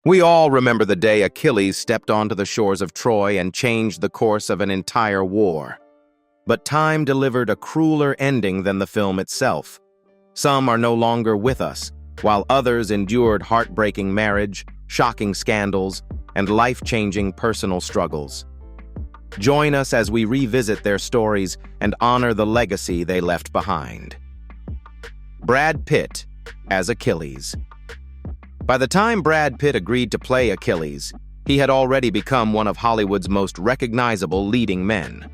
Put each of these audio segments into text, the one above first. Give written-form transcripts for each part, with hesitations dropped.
We all remember the day Achilles stepped onto the shores of Troy and changed the course of an entire war. But time delivered a crueler ending than the film itself. Some are no longer with us, while others endured heartbreaking marriage, shocking scandals, and life-changing personal struggles. Join us as we revisit their stories and honor the legacy they left behind. Brad Pitt as Achilles. By the time Brad Pitt agreed to play Achilles, he had already become one of Hollywood's most recognizable leading men.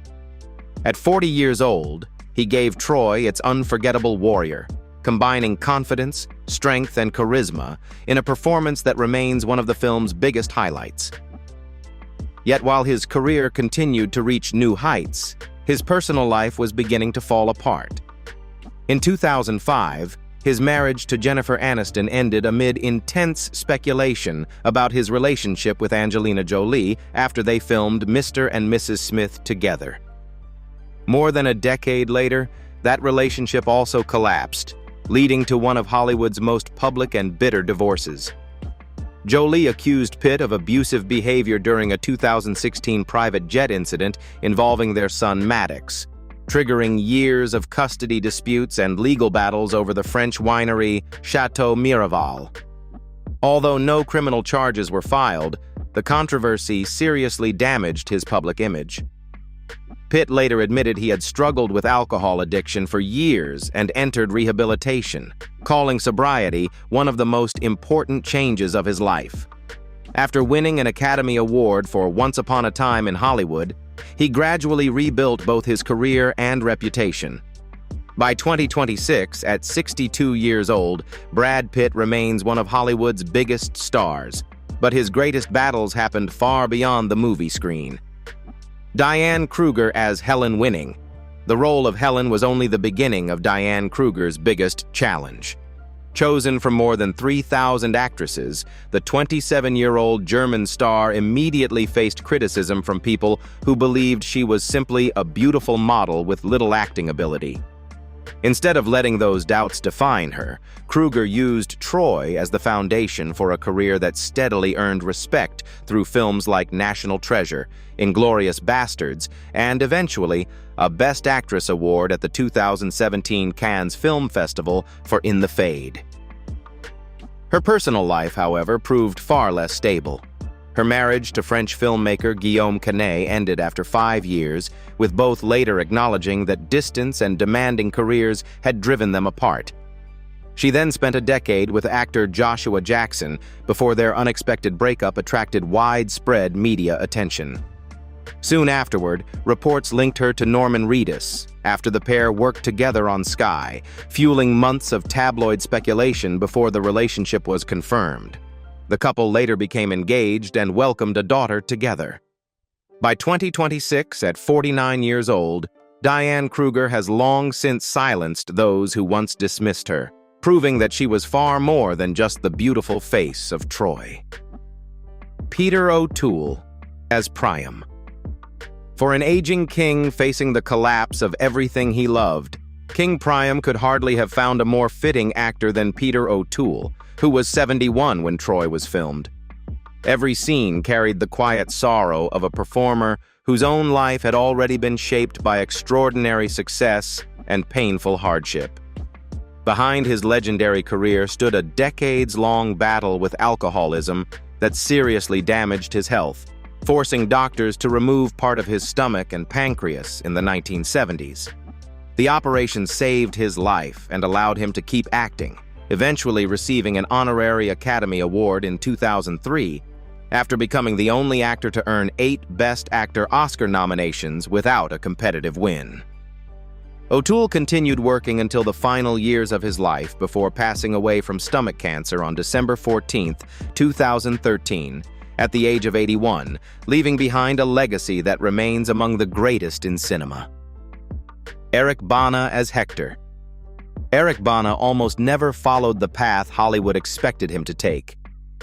At 40 years old, he gave Troy its unforgettable warrior, combining confidence, strength, and charisma in a performance that remains one of the film's biggest highlights. Yet while his career continued to reach new heights, his personal life was beginning to fall apart. In 2005, his marriage to Jennifer Aniston ended amid intense speculation about his relationship with Angelina Jolie after they filmed Mr. and Mrs. Smith together. More than a decade later, that relationship also collapsed, leading to one of Hollywood's most public and bitter divorces. Jolie accused Pitt of abusive behavior during a 2016 private jet incident involving their son Maddox, triggering years of custody disputes and legal battles over the French winery Chateau Miraval. Although no criminal charges were filed, the controversy seriously damaged his public image. Pitt later admitted he had struggled with alcohol addiction for years and entered rehabilitation, calling sobriety one of the most important changes of his life. After winning an Academy Award for Once Upon a Time in Hollywood, he gradually rebuilt both his career and reputation. By 2026, at 62 years old, Brad Pitt remains one of Hollywood's biggest stars, but his greatest battles happened far beyond the movie screen. Diane Kruger as Helen Winning. The role of Helen was only the beginning of Diane Kruger's biggest challenge. Chosen from more than 3,000 actresses, the 27-year-old German star immediately faced criticism from people who believed she was simply a beautiful model with little acting ability. Instead of letting those doubts define her, Kruger used Troy as the foundation for a career that steadily earned respect through films like National Treasure, Inglourious Basterds, and eventually a Best Actress award at the 2017 Cannes Film Festival for In the Fade. Her personal life, however, proved far less stable. Her marriage to French filmmaker Guillaume Canet ended after 5 years, with both later acknowledging that distance and demanding careers had driven them apart. She then spent a decade with actor Joshua Jackson before their unexpected breakup attracted widespread media attention. Soon afterward, reports linked her to Norman Reedus after the pair worked together on Sky, fueling months of tabloid speculation before the relationship was confirmed. The couple later became engaged and welcomed a daughter together. By 2026, at 49 years old, Diane Kruger has long since silenced those who once dismissed her, proving that she was far more than just the beautiful face of Troy. Peter O'Toole as Priam. For an aging king facing the collapse of everything he loved, King Priam could hardly have found a more fitting actor than Peter O'Toole, who was 71 when Troy was filmed. Every scene carried the quiet sorrow of a performer whose own life had already been shaped by extraordinary success and painful hardship. Behind his legendary career stood a decades-long battle with alcoholism that seriously damaged his health, forcing doctors to remove part of his stomach and pancreas in the 1970s. The operation saved his life and allowed him to keep acting, eventually receiving an honorary Academy Award in 2003, after becoming the only actor to earn 8 Best Actor Oscar nominations without a competitive win. O'Toole continued working until the final years of his life before passing away from stomach cancer on December 14, 2013, at the age of 81, leaving behind a legacy that remains among the greatest in cinema. Eric Bana as Hector. Eric Bana almost never followed the path Hollywood expected him to take.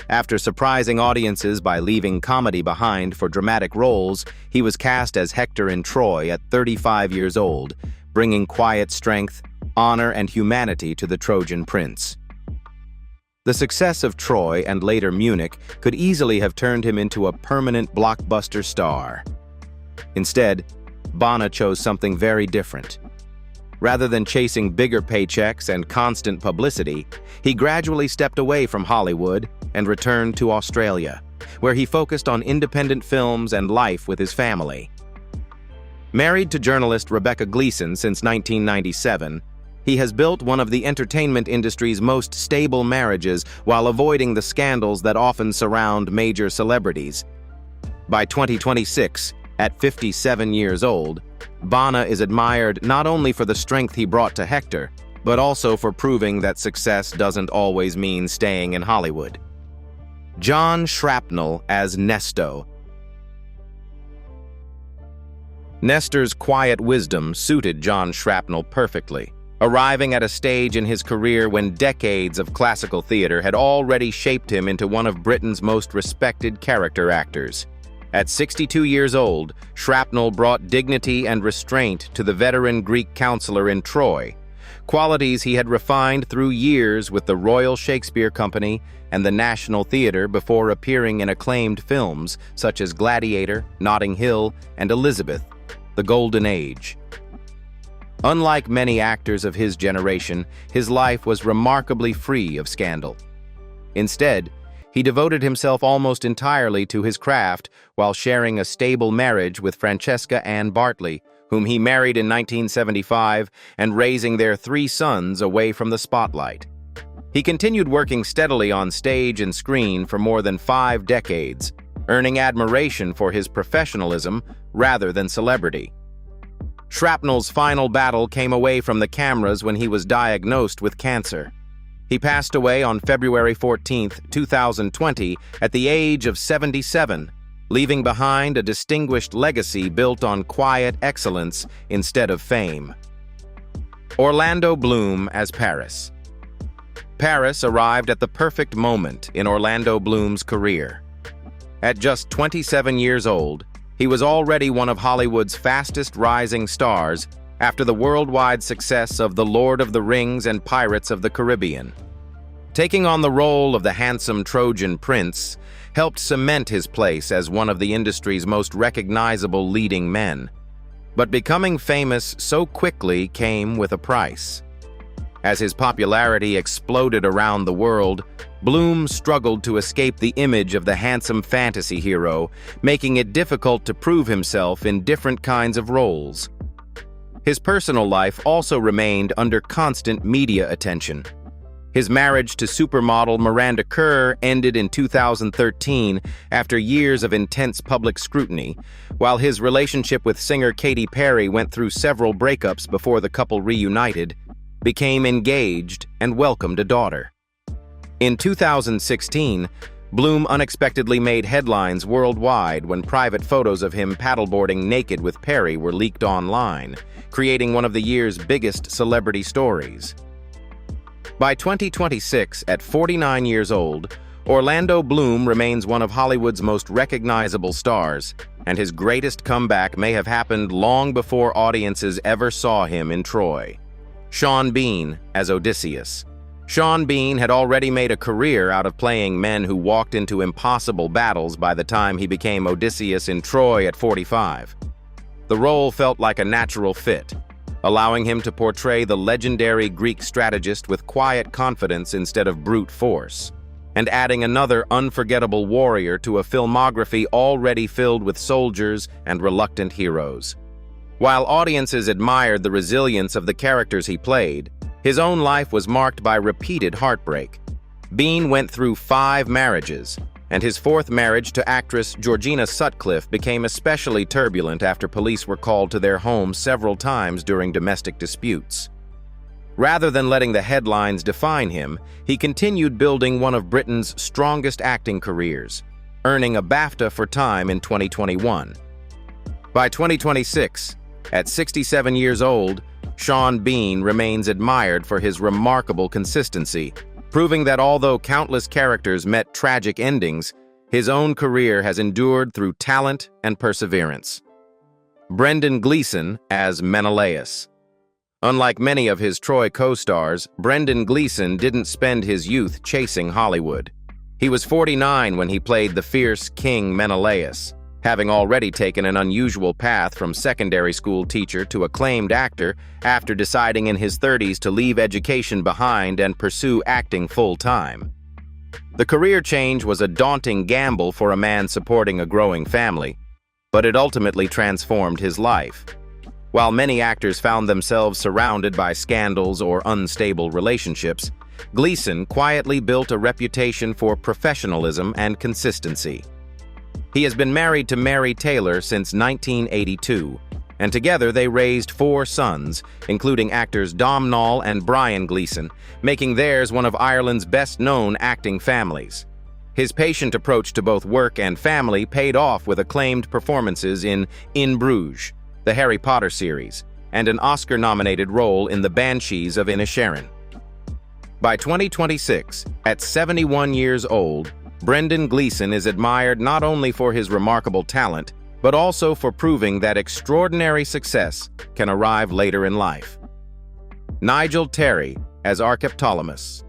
After surprising audiences by leaving comedy behind for dramatic roles, he was cast as Hector in Troy at 35 years old, bringing quiet strength, honor, and humanity to the Trojan prince. The success of Troy and later Munich could easily have turned him into a permanent blockbuster star. Instead, Bana chose something very different. Rather than chasing bigger paychecks and constant publicity, he gradually stepped away from Hollywood and returned to Australia, where he focused on independent films and life with his family. Married to journalist Rebecca Gleason since 1997, he has built one of the entertainment industry's most stable marriages while avoiding the scandals that often surround major celebrities. By 2026, at 57 years old, Bana is admired not only for the strength he brought to Hector, but also for proving that success doesn't always mean staying in Hollywood. John Shrapnel as Nesto. Nestor's quiet wisdom suited John Shrapnel perfectly, arriving at a stage in his career when decades of classical theater had already shaped him into one of Britain's most respected character actors. At 62 years old, Shrapnel brought dignity and restraint to the veteran Greek counselor in Troy, qualities he had refined through years with the Royal Shakespeare Company and the National Theatre before appearing in acclaimed films such as Gladiator, Notting Hill, and Elizabeth, The Golden Age. Unlike many actors of his generation, his life was remarkably free of scandal. Instead, he devoted himself almost entirely to his craft while sharing a stable marriage with Francesca Ann Bartley, whom he married in 1975, and raising their 3 sons away from the spotlight. He continued working steadily on stage and screen for more than 5 decades, earning admiration for his professionalism rather than celebrity. Shrapnel's final battle came away from the cameras when he was diagnosed with cancer. He passed away on February 14, 2020, at the age of 77, leaving behind a distinguished legacy built on quiet excellence instead of fame. Orlando Bloom as Paris. Paris arrived at the perfect moment in Orlando Bloom's career. At just 27 years old, he was already one of Hollywood's fastest rising stars after the worldwide success of The Lord of the Rings and Pirates of the Caribbean. Taking on the role of the handsome Trojan prince helped cement his place as one of the industry's most recognizable leading men. But becoming famous so quickly came with a price. As his popularity exploded around the world, Bloom struggled to escape the image of the handsome fantasy hero, making it difficult to prove himself in different kinds of roles. His personal life also remained under constant media attention. His marriage to supermodel Miranda Kerr ended in 2013 after years of intense public scrutiny, while his relationship with singer Katy Perry went through several breakups before the couple reunited, became engaged, and welcomed a daughter. In 2016, Bloom unexpectedly made headlines worldwide when private photos of him paddleboarding naked with Perry were leaked online, creating one of the year's biggest celebrity stories. By 2026, at 49 years old, Orlando Bloom remains one of Hollywood's most recognizable stars, and his greatest comeback may have happened long before audiences ever saw him in Troy. Sean Bean as Odysseus. Sean Bean had already made a career out of playing men who walked into impossible battles by the time he became Odysseus in Troy at 45. The role felt like a natural fit, allowing him to portray the legendary Greek strategist with quiet confidence instead of brute force, and adding another unforgettable warrior to a filmography already filled with soldiers and reluctant heroes. While audiences admired the resilience of the characters he played, his own life was marked by repeated heartbreak. Bean went through 5 marriages, and his 4th marriage to actress Georgina Sutcliffe became especially turbulent after police were called to their home several times during domestic disputes. Rather than letting the headlines define him, he continued building one of Britain's strongest acting careers, earning a BAFTA for Time in 2021. By 2026, at 67 years old, Sean Bean remains admired for his remarkable consistency, proving that although countless characters met tragic endings, his own career has endured through talent and perseverance. Brendan Gleeson as Menelaus. Unlike many of his Troy co-stars, Brendan Gleeson didn't spend his youth chasing Hollywood. He was 49 when he played the fierce King Menelaus, having already taken an unusual path from secondary school teacher to acclaimed actor after deciding in his 30s to leave education behind and pursue acting full-time. The career change was a daunting gamble for a man supporting a growing family, but it ultimately transformed his life. While many actors found themselves surrounded by scandals or unstable relationships, Gleeson quietly built a reputation for professionalism and consistency. He has been married to Mary Taylor since 1982, and together they raised 4 sons, including actors Domhnall and Brian Gleeson, making theirs one of Ireland's best-known acting families. His patient approach to both work and family paid off with acclaimed performances in Bruges, the Harry Potter series, and an Oscar-nominated role in The Banshees of Inisherin. By 2026, at 71 years old, Brendan Gleeson is admired not only for his remarkable talent, but also for proving that extraordinary success can arrive later in life. Nigel Terry as Archeptolemus.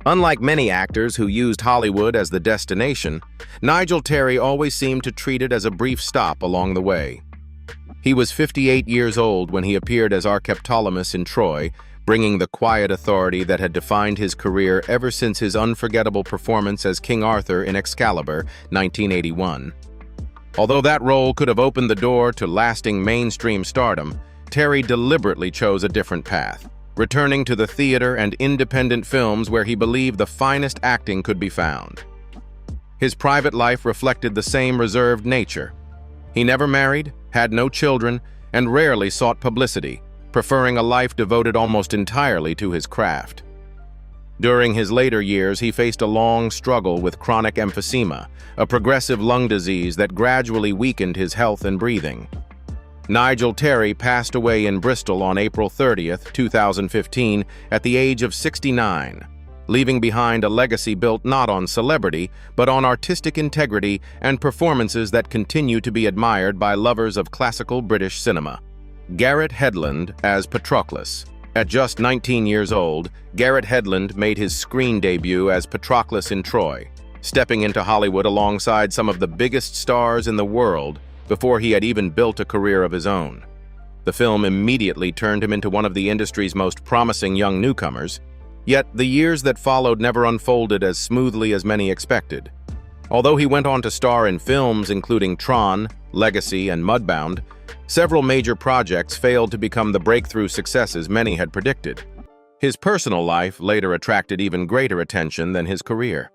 Unlike many actors who used Hollywood as the destination, Nigel Terry always seemed to treat it as a brief stop along the way. He was 58 years old when he appeared as Archeptolemus in Troy, bringing the quiet authority that had defined his career ever since his unforgettable performance as King Arthur in Excalibur, 1981. Although that role could have opened the door to lasting mainstream stardom, Terry deliberately chose a different path, returning to the theater and independent films where he believed the finest acting could be found. His private life reflected the same reserved nature. He never married, had no children, and rarely sought publicity, preferring a life devoted almost entirely to his craft. During his later years, he faced a long struggle with chronic emphysema, a progressive lung disease that gradually weakened his health and breathing. Nigel Terry passed away in Bristol on April 30th, 2015, at the age of 69, leaving behind a legacy built not on celebrity, but on artistic integrity and performances that continue to be admired by lovers of classical British cinema. Garrett Hedlund as Patroclus. At just 19 years old, Garrett Hedlund made his screen debut as Patroclus in Troy, stepping into Hollywood alongside some of the biggest stars in the world before he had even built a career of his own. The film immediately turned him into one of the industry's most promising young newcomers, yet the years that followed never unfolded as smoothly as many expected. Although he went on to star in films including Tron, Legacy, and Mudbound, several major projects failed to become the breakthrough successes many had predicted. His personal life later attracted even greater attention than his career.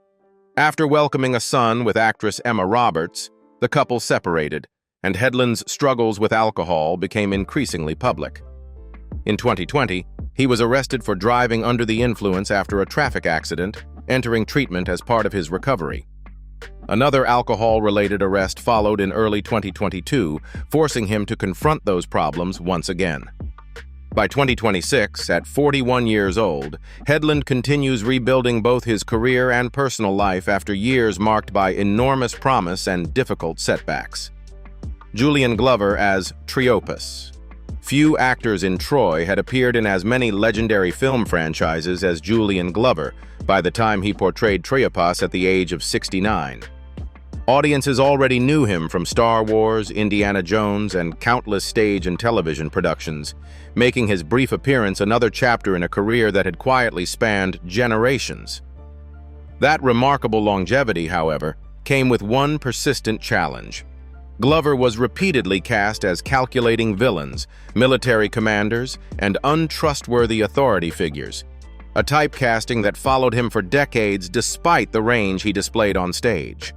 After welcoming a son with actress Emma Roberts, the couple separated, and Hedlund's struggles with alcohol became increasingly public. In 2020, he was arrested for driving under the influence after a traffic accident, entering treatment as part of his recovery. Another alcohol-related arrest followed in early 2022, forcing him to confront those problems once again. By 2026, at 41 years old, Hedlund continues rebuilding both his career and personal life after years marked by enormous promise and difficult setbacks. Julian Glover as Triopas. Few actors in Troy had appeared in as many legendary film franchises as Julian Glover by the time he portrayed Triopas at the age of 69. Audiences already knew him from Star Wars, Indiana Jones, and countless stage and television productions, making his brief appearance another chapter in a career that had quietly spanned generations. That remarkable longevity, however, came with one persistent challenge. Glover was repeatedly cast as calculating villains, military commanders, and untrustworthy authority figures, a typecasting that followed him for decades despite the range he displayed on stage.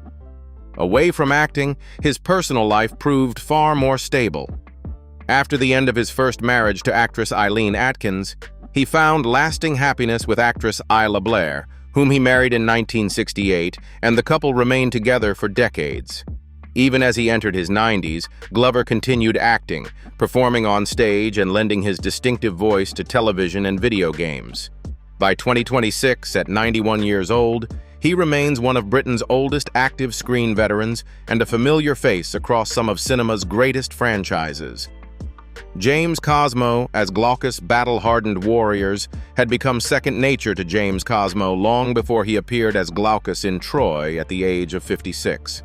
Away from acting, his personal life proved far more stable. After the end of his first marriage to actress Eileen Atkins, he found lasting happiness with actress Isla Blair, whom he married in 1968, and the couple remained together for decades. Even as he entered his 90s, Glover continued acting, performing on stage and lending his distinctive voice to television and video games. By 2026, at 91 years old, he remains one of Britain's oldest active screen veterans and a familiar face across some of cinema's greatest franchises. James Cosmo, as Glaucus' battle-hardened warriors, had become second nature to James Cosmo long before he appeared as Glaucus in Troy at the age of 56.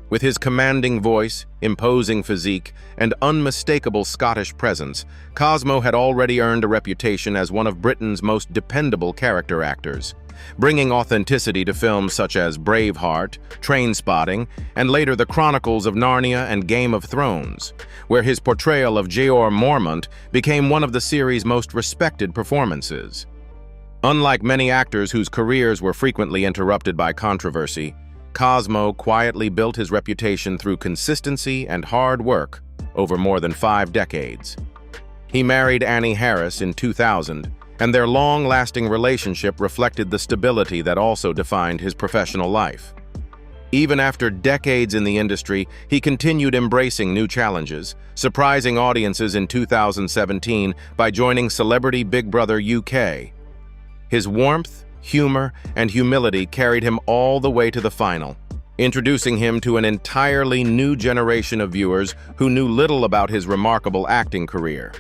With his commanding voice, imposing physique, and unmistakable Scottish presence, Cosmo had already earned a reputation as one of Britain's most dependable character actors, bringing authenticity to films such as Braveheart, Trainspotting, and later The Chronicles of Narnia and Game of Thrones, where his portrayal of Jeor Mormont became one of the series' most respected performances. Unlike many actors whose careers were frequently interrupted by controversy, Cosmo quietly built his reputation through consistency and hard work over more than 5 decades. He married Annie Harris in 2000, and their long-lasting relationship reflected the stability that also defined his professional life. Even after decades in the industry, he continued embracing new challenges, surprising audiences in 2017 by joining Celebrity Big Brother UK. His warmth, humor, and humility carried him all the way to the final, introducing him to an entirely new generation of viewers who knew little about his remarkable acting career.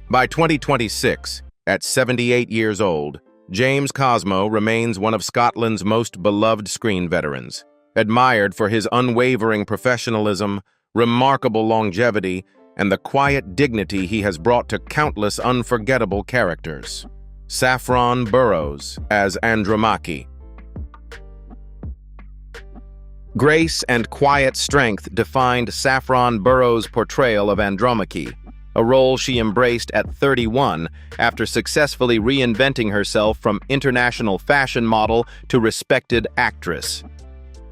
By 2026, at 78 years old, James Cosmo remains one of Scotland's most beloved screen veterans, admired for his unwavering professionalism, remarkable longevity, and the quiet dignity he has brought to countless unforgettable characters. Saffron Burrows as Andromache. Grace and quiet strength defined Saffron Burrows' portrayal of Andromache, a role she embraced at 31 after successfully reinventing herself from international fashion model to respected actress.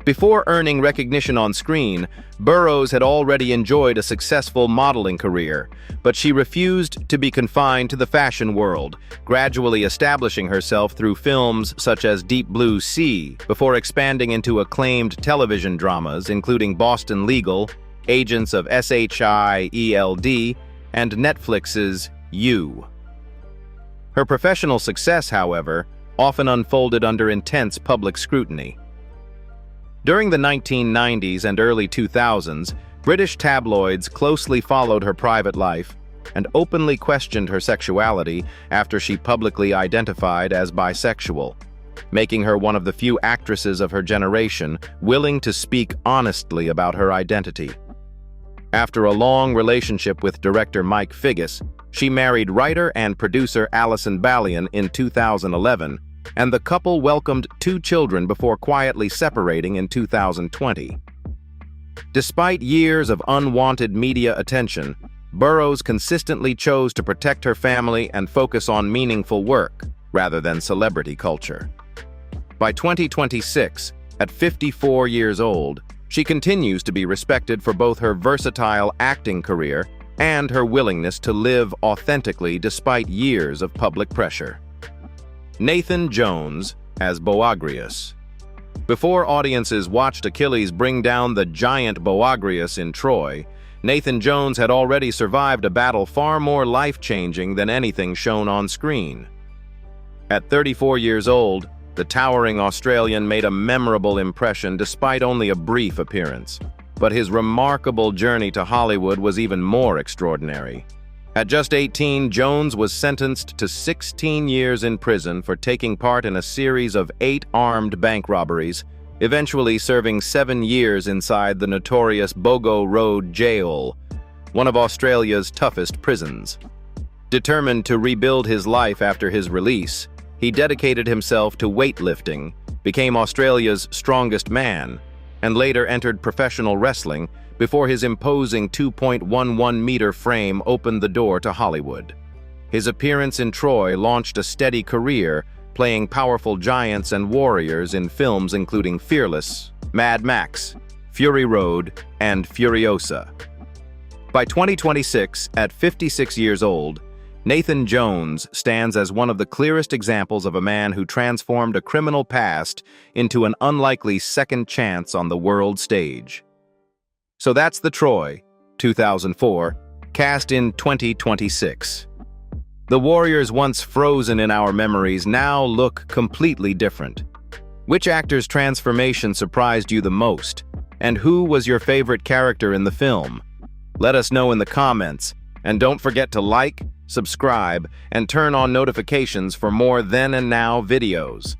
Before earning recognition on screen, Burrows had already enjoyed a successful modeling career, but she refused to be confined to the fashion world, gradually establishing herself through films such as Deep Blue Sea, before expanding into acclaimed television dramas including Boston Legal, Agents of SHIELD, and Netflix's You. Her professional success, however, often unfolded under intense public scrutiny. During the 1990s and early 2000s, British tabloids closely followed her private life and openly questioned her sexuality after she publicly identified as bisexual, making her one of the few actresses of her generation willing to speak honestly about her identity. After a long relationship with director Mike Figgis, she married writer and producer Alison Ballion in 2011, and the couple welcomed 2 children before quietly separating in 2020. Despite years of unwanted media attention, Burrows consistently chose to protect her family and focus on meaningful work, rather than celebrity culture. By 2026, at 54 years old, she continues to be respected for both her versatile acting career and her willingness to live authentically despite years of public pressure. Nathan Jones as Boagrius. Before audiences watched Achilles bring down the giant Boagrius in Troy, Nathan Jones had already survived a battle far more life-changing than anything shown on screen. At 34 years old, the towering Australian made a memorable impression despite only a brief appearance. But his remarkable journey to Hollywood was even more extraordinary. At just 18, Jones was sentenced to 16 years in prison for taking part in a series of 8 armed bank robberies, eventually serving 7 years inside the notorious Bogo Road Jail, one of Australia's toughest prisons. Determined to rebuild his life after his release, he dedicated himself to weightlifting, became Australia's strongest man, and later entered professional wrestling before his imposing 2.11-meter frame opened the door to Hollywood. His appearance in Troy launched a steady career, playing powerful giants and warriors in films including Fearless, Mad Max, Fury Road, and Furiosa. By 2026, at 56 years old, Nathan Jones stands as one of the clearest examples of a man who transformed a criminal past into an unlikely second chance on the world stage. So that's the Troy, 2004, cast in 2026. The warriors once frozen in our memories now look completely different. Which actor's transformation surprised you the most? And who was your favorite character in the film? Let us know in the comments. And don't forget to like, subscribe, and turn on notifications for more Then and Now videos.